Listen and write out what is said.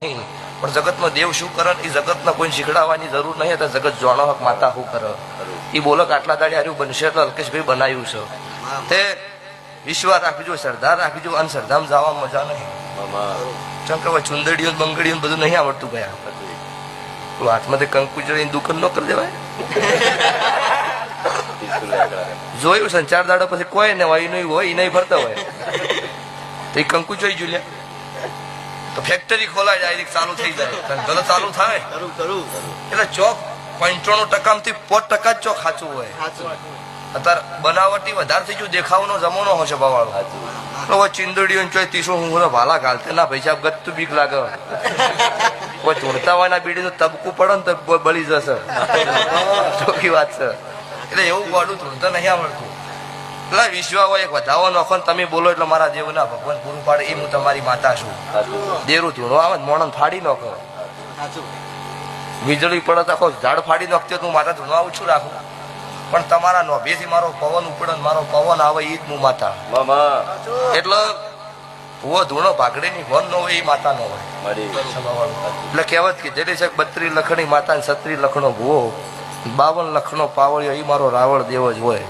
પણ જગતનો દેવ શું કરે એ જગતને કોઈ શીખડાવવાની જરૂર નહીં. જગત જાણો હક માતા શું કરે એ બોલો કે આટલા દાડી હાર્યું બનશે એટલે અલ્કેશભાઈ બનાવ્યું છે તે વિશ્વાસ રાખજો, શ્રદ્ધા રાખજો. અને શ્રદ્ધામાં જવા મજા નહીં. ચમ કે ચુંદડીઓ બંગડીઓ બધું નહીં આવડતું ગયા. હાથમાંથી કંકુ જોઈને દુકાન ન કરી દેવાય. જોયું છે 4 દાડા પછી કોઈ ને હોય નહીં હોય નહીં ફરતા હોય તો કંકુ જોઈ જોઈ તો ફેક્ટરી ખોલાય ડાયરેક્ટ ચાલુ થઈ જાય. ગલત ચાલુ થાય એટલે ચોક 95% 5% જ ચોક સાચું હોય. અત્યારે બનાવટી વધારે થઈ ગયું, દેખાવનો જમાનો હશે બવાળો. ચીંદડીઓ ચોય 30 હું ભાલા ઘાલતે ના પૈસા ગતું બીક લાગે. કોઈ ધૂળતા હોય ના બીડી તબકું પડે ને તો બળી જશે. ચોખ્ખી વાત છે. એટલે એવું ગોડું ધૂળતા નહીં આવડતું. એટલે વિશ્વા હોય એક વધાવો નોખો તમે બોલો એટલે મારા દેવ ના ભગવાન પૂરું પાડે એ હું તમારી માતા છું. દેરું ધૂણો આવે મોણન ફાડી નાખો. વીજળી પડે તો ઝાડ ફાડી નાખતી હું માતા ધૂણવા ઓછું રાખું. પણ તમારા નોભેથી મારો પવન ઉપડે મારો પવન આવે એ જ હું માતા. એટલે ભૂવો ધૂણો ભાગડે ની ભન ન હોય એ માતા નો હોય. એટલે કહેવત કીધેલી છે 32 લખણી માતા ને 36 લખણો ભૂવો, 52 લખણો પાવળિયો એ મારો રાવણ દેવ જ હોય.